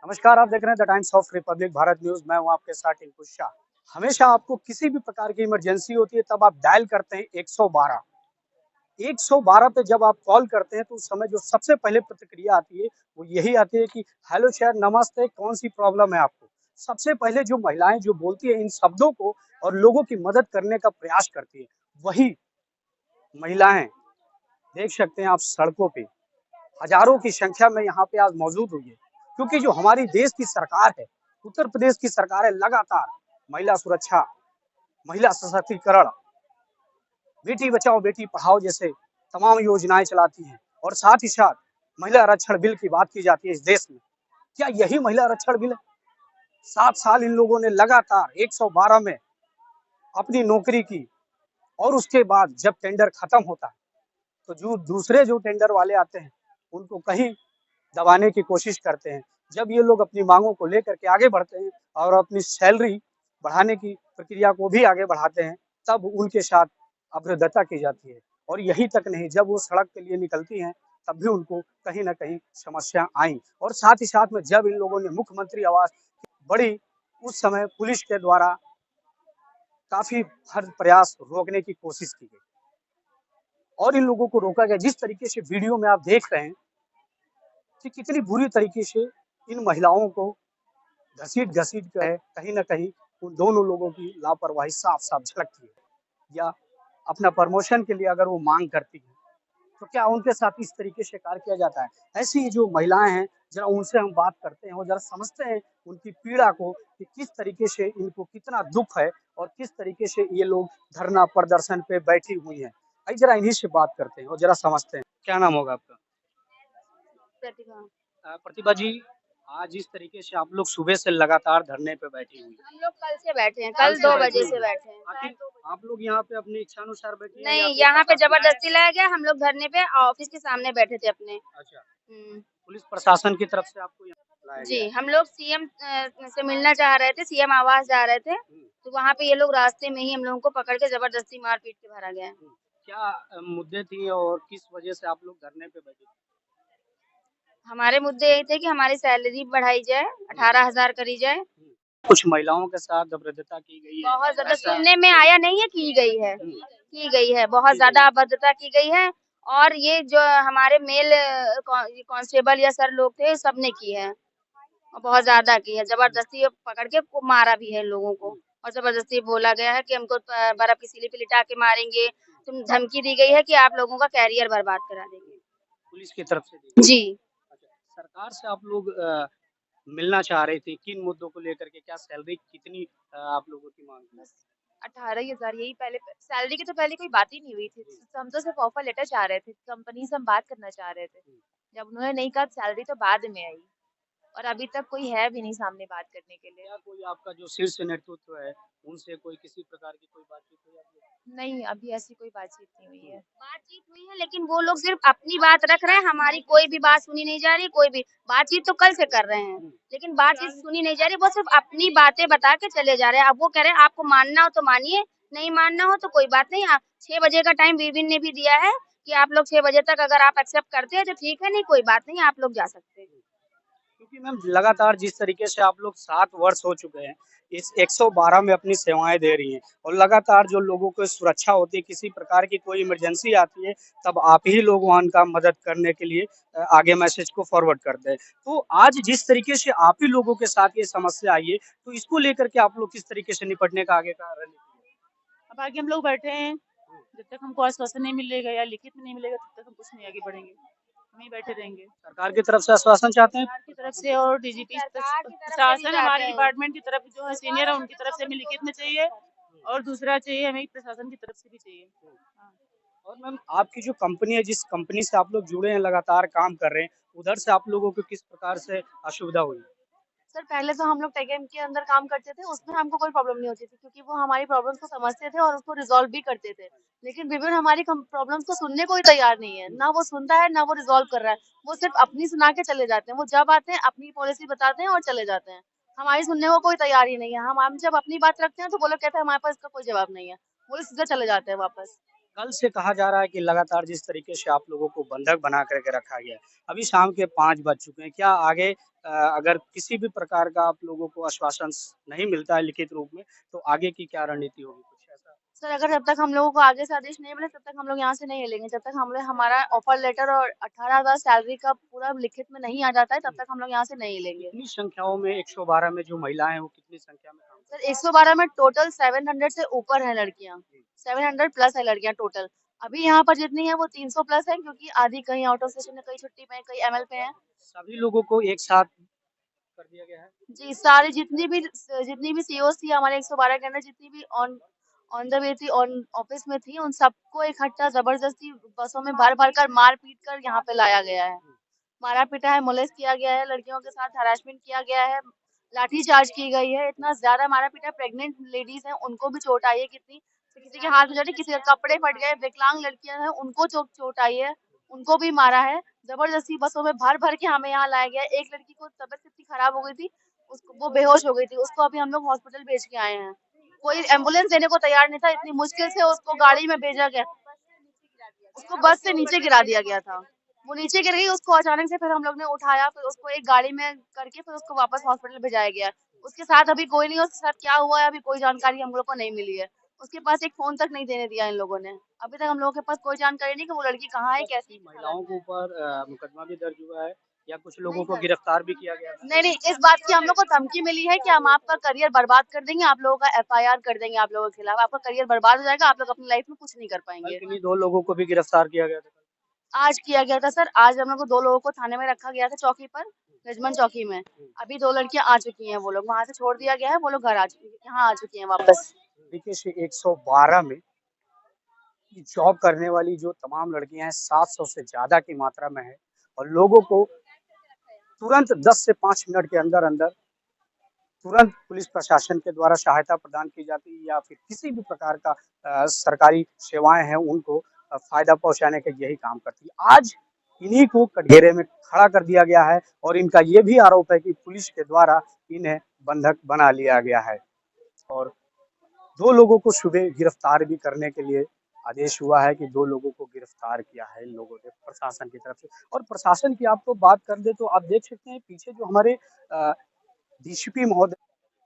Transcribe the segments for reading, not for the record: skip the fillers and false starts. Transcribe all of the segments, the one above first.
नमस्कार, आप देख रहे हैं the times of Republic Bharat news. मैं हूं आपके साथ टिंकू शाह। हमेशा आपको किसी भी प्रकार की इमरजेंसी होती है तब आप डायल करते हैं 112। 112 पे जब आप कॉल करते हैं तो उस समय जो सबसे पहले प्रतिक्रिया आती है वो यही आती है कि हेलो सर, नमस्ते, कौन सी प्रॉब्लम है आपको। सबसे पहले जो महिलाएं जो बोलती है इन शब्दों को और लोगों की मदद करने का प्रयास करती है, वही महिलाएं देख सकते हैं आप सड़कों पे हजारों की संख्या में यहाँ पे आज मौजूद हुई है। क्योंकि जो हमारी देश की सरकार है, उत्तर प्रदेश की सरकार है, लगातार महिला सुरक्षा, महिला सशक्तिकरण, बेटी बचाओ बेटी पढ़ाओ जैसे तमाम योजनाएं चलाती है। और साथ ही साथ महिला आरक्षण बिल की बात की जाती है इस देश में। क्या यही महिला आरक्षण बिल है? 7 साल इन लोगों ने लगातार 112 में अपनी नौकरी की, और उसके बाद जब टेंडर खत्म होता है तो जो दूसरे जो टेंडर वाले आते हैं उनको कहीं दबाने की कोशिश करते हैं। जब ये लोग अपनी मांगों को लेकर के आगे बढ़ते हैं और अपनी सैलरी बढ़ाने की प्रक्रिया को भी आगे बढ़ाते हैं, तब उनके साथ अभद्रता की जाती है। और यही तक नहीं, जब वो सड़क के लिए निकलती हैं तब भी उनको कहीं ना कहीं समस्या आई। और साथ ही साथ में जब इन लोगों ने मुख्यमंत्री आवास बड़ी, उस समय पुलिस के द्वारा काफी हर प्रयास रोकने की कोशिश की गई और इन लोगों को रोका गया। जिस तरीके से वीडियो में आप देख रहे हैं कि कितनी बुरी तरीके से इन महिलाओं को घसीट घसीट कर कहीं ना कहीं उन दोनों लोगों की लापरवाही साफ साफ झलकती है। या अपना प्रमोशन के लिए अगर वो मांग करती है तो क्या उनके साथ इस तरीके से कार्य किया जाता है? ऐसी ही जो महिलाएं हैं, जरा उनसे हम बात करते हैं और जरा समझते हैं उनकी पीड़ा को कि किस तरीके से इनको कितना दुख है और किस तरीके से ये लोग धरना प्रदर्शन पे बैठी हुई हैं। आइए जरा इन्हीं से बात करते हैं और जरा समझते हैं। क्या नाम होगा आपका? प्रतिभा। प्रतिभा जी, आज इस तरीके से आप लोग सुबह से लगातार धरने पे बैठी हुई हैं। हम लोग कल से बैठे हैं, कल कल से 2 बैठी बजे हुई से हैं। बैठे हैं। आखिर आप लोग यहाँ पे अपनी इच्छानुसार बैठी हैं या नहीं, फिर यहाँ पे प्रशासन? जबरदस्ती लाया गया, हम लोग धरने पे ऑफिस के सामने बैठे थे अपने। अच्छा, हम्म। पुलिस प्रशासन की तरफ से आपको यहाँ लाया जी, गया है। हम लोग सीएम से मिलना चाह रहे थे, सीएम आवास जा रहे थे, तो वहाँ पे ये लोग रास्ते में ही हम लोगों को पकड़ के जबरदस्ती मार पीट के भरा गया है। क्या मुद्दे थी और किस वजह से आप लोग धरने पे बैठे थे? हमारे मुद्दे यही थे कि हमारी सैलरी बढ़ाई जाए, 18,000 करी जाए। कुछ महिलाओं के साथ अभद्रता की गई है, बहुत ज्यादा ऐसा? सुनने में आया नहीं है, की गई है, बहुत ज्यादा अभद्रता की गई है। और ये जो हमारे मेल कांस्टेबल या सर लोग थे, सबने की है और बहुत ज्यादा की है। जबरदस्ती पकड़ के मारा भी है लोगों को और जबरदस्ती बोला गया है कि हमको बर्फ की सीढ़ी पे लिटा के मारेंगे। तुम धमकी दी गई है कि आप लोगों का कैरियर बर्बाद करा देंगे। पुलिस की तरफ से दी गई? जी, अच्छा, सरकार से आप लोग मिलना चाह रहे थे, किन मुद्दों को लेकर के? क्या सैलरी कितनी आप लोगों की मांग थी? 18,000 यही पहले सैलरी की तो पहले कोई बात ही नहीं हुई थी। हम तो सिर्फ ऑफर लेटर चाह रहे थे, कंपनी से हम बात करना चाह रहे थे। जब उन्होंने नहीं कहा, सैलरी तो बाद में आई और अभी तक कोई है भी नहीं सामने बात करने के लिए। क्या कोई आपका जो शीर्ष नेतृत्व है, उनसे कोई किसी प्रकार की कोई बातचीत हुई आप लोग? नहीं, अभी ऐसी कोई बातचीत नहीं हुई है। बातचीत हुई है लेकिन वो लोग सिर्फ अपनी बात रख रहे हैं, हमारी कोई भी बात सुनी नहीं जा रही। कोई भी बातचीत तो कल से कर रहे हैं, लेकिन बातचीत सुनी नहीं जा रही। वो सिर्फ अपनी बातें बता के चले जा रहे हैं। अब वो कह रहे हैं आपको मानना हो तो मानिए, नहीं मानना हो तो कोई बात नहीं। 6 बजे का टाइम विभिन्न ने भी दिया है कि आप लोग 6 बजे तक अगर आप एक्सेप्ट करते हैं तो ठीक है, नहीं कोई बात नहीं, आप लोग जा सकते हैं। क्योंकि मैम लगातार जिस तरीके से आप लोग 7 वर्ष हो चुके हैं इस 112 में अपनी सेवाएं दे रही हैं और लगातार जो लोगों को सुरक्षा होती है, किसी प्रकार की कोई इमरजेंसी आती है तब आप ही लोग वहाँ का मदद करने के लिए आगे मैसेज को फॉरवर्ड करते हैं। तो आज जिस तरीके से आप ही लोगों के साथ ये समस्या आई है, तो इसको लेकर के आप लोग किस तरीके से निपटने का आगे का रणनीति है? अब आगे हम लोग बैठे हैं, जब तक हमको आश्वासन नहीं मिलेगा या लिखित में नहीं मिलेगा तब तक हम कुछ नहीं आगे बढ़ेंगे, हम ही बैठे रहेंगे। सरकार की तरफ से आश्वासन चाहते हैं? सरकार की तरफ से और डीजीपी प्रशासन हमारे डिपार्टमेंट की तरफ जो है सीनियर है उनकी तरफ से हमें लिखित में चाहिए और दूसरा चाहिए हमें प्रशासन की तरफ से भी चाहिए। हाँ। और मैम आपकी जो कंपनी है, जिस कंपनी से आप लोग जुड़े हैं, लगातार काम कर रहे हैं, उधर से आप लोगों को किस प्रकार से असुविधा हुई? सर पहले तो हम लोग टेकएम के अंदर काम करते थे, उसमें हमको कोई प्रॉब्लम नहीं होती थी क्योंकि वो हमारी प्रॉब्लम्स को समझते थे और उसको रिजॉल्व भी करते थे। लेकिन विभिन्न हमारी प्रॉब्लम्स को सुनने को ही तैयार नहीं है, ना वो सुनता है ना वो रिजॉल्व कर रहा है। वो सिर्फ अपनी सुना के चले जाते हैं। वो जब आते हैं अपनी पॉलिसी बताते हैं और चले जाते हैं। हमारी सुनने को कोई तैयार ही नहीं है। हम जब अपनी बात रखते हैं तो वो लोग कहते हैं हमारे पास इसका कोई जवाब नहीं है, वो सीधे चले जाते हैं वापस। कल से कहा जा रहा है कि लगातार जिस तरीके से आप लोगों को बंधक बना करके रखा गया है, अभी शाम के 5 बज चुके हैं, क्या आगे अगर किसी भी प्रकार का आप लोगों को आश्वासन नहीं मिलता है लिखित रूप में, तो आगे की क्या रणनीति होगी, कुछ ऐसा? सर अगर जब तक हम लोगों को आगे से आदेश नहीं मिले तब तक हम लोग यहाँ से नहीं हिलेंगे। जब तक हम लोग हमारा ऑफर लेटर और 18,000 सैलरी का पूरा लिखित में नहीं आ जाता है तब तक हम लोग यहाँ से नहीं हिलेंगे। कितनी संख्याओं में 112 में जो महिलाएं हैं वो कितनी संख्या में काम सर 112 में टोटल 700 से ऊपर है लड़कियाँ, 700 प्लस है लड़कियाँ टोटल। अभी यहाँ पर जितनी है वो 300 प्लस है, क्योंकि आधी कहीं आउट ऑफ स्टेशन है, कहीं छुट्टी पे है, कहीं एमएल पे है। सभी लोगों को एक साथ कर दिया गया है? जी, सारी जितनी भी सीओस थी हमारे 112 के अंदर, जितनी भी ऑन द वे थी, ऑन ऑफिस में थी, उन सबको इकट्ठा जबरदस्ती बसों में भर-भर कर मार-पीट कर यहाँ पे लाया गया है। मारा पीटा है, मोलेस्ट किया गया है, लड़कियों के साथ हरासमेंट किया गया है, लाठीचार्ज की गई है, इतना ज़्यादा मारा पीटा। प्रेग्नेंट लेडीज़ हैं, उनको भी चोट आई है कितनी, तो किसी के हाथ में चोट, किसी के कपड़े फट गए, विकलांग लड़कियां हैं उनको चोट आई है, उनको भी मारा है। जबरदस्ती बसों में भर-भर के हमें यहाँ लाया गया है। एक लड़की को तबीयत इतनी खराब हो गई थी, उसको वो बेहोश हो गई थी, उसको अभी हम लोग हॉस्पिटल भेज के आए हैं। कोई एम्बुलेंस देने को तैयार नहीं था, इतनी मुश्किल से उसको गाड़ी में भेजा गया, उसको बस से नीचे गिरा दिया गया था। वो नीचे गिर गई, उसको अचानक से फिर हम लोग ने उठाया, फिर उसको एक गाड़ी में करके फिर उसको वापस हॉस्पिटल भेजाया गया। उसके साथ अभी कोई नहीं है, उसके साथ क्या हुआ है अभी कोई जानकारी हम लोग को नहीं मिली है। उसके पास एक फोन तक नहीं देने दिया इन लोगों ने। अभी तक हम लोगों के पास कोई जानकारी नहीं कि वो लड़की कहाँ है, कैसी है, किस हालत महिलाओं में के है। ऊपर मुकदमा भी दर्ज हुआ है या कुछ लोगों नहीं को सर, गिरफ्तार भी किया गया है? नहीं नहीं, इस बात की हम लोग को धमकी मिली है कि हम आपका करियर बर्बाद कर देंगे, आप लोगों का एफआईआर कर देंगे, आप लोगों के खिलाफ आपका करियर बर्बाद हो जाएगा, आप लोग अपनी लाइफ में कुछ नहीं कर कल पाएंगे। किन्हीं 2 लोगों को भी गिरफ्तार किया गया था। आज किया गया था सर, आज हम लोग को 2 लोगों को थाने में रखा गया था चौकी पर, रजमन चौकी में। अभी 2 लड़कियां आ चुकी हैं, वो लोग वहां से छोड़ दिया गया है, वो लोग घर आ चुकी हैं, यहाँ आ चुकी हैं वापस। तरीके से 112 में जॉब करने वाली जो तमाम लड़कियां हैं 700 से ज्यादा की मात्रा में है और लोगों को तुरंत 10 से 5 मिनट के अंदर अंदर तुरंत पुलिस प्रशासन के द्वारा सहायता प्रदान की जाती है या फिर किसी भी प्रकार का सरकारी सेवाएं हैं उनको फायदा पहुंचाने का यही काम करती है। आज इन्हीं को कटघरे में खड़ा कर दिया गया है और इनका ये भी आरोप है कि पुलिस के द्वारा इन्हें बंधक बना लिया गया है और 2 लोगों को सुबह गिरफ्तार भी करने के लिए आदेश हुआ है कि 2 लोगों को गिरफ्तार किया है इन लोगों ने प्रशासन की तरफ से। और प्रशासन की आपको बात कर दे तो आप देख सकते हैं पीछे जो हमारे डीसीपी महोदय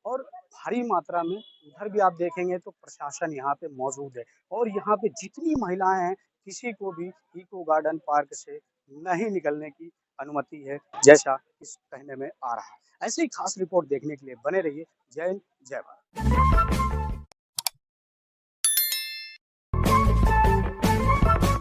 और भारी मात्रा में उधर भी आप देखेंगे तो प्रशासन यहाँ पे मौजूद है और यहाँ पे जितनी महिलाएं हैं किसी को भी इको गार्डन पार्क से नहीं निकलने की अनुमति है, जैसा इस कहने में आ रहा है। ऐसे ही खास रिपोर्ट देखने के लिए बने रहिए। जय हिंद, जय भारत।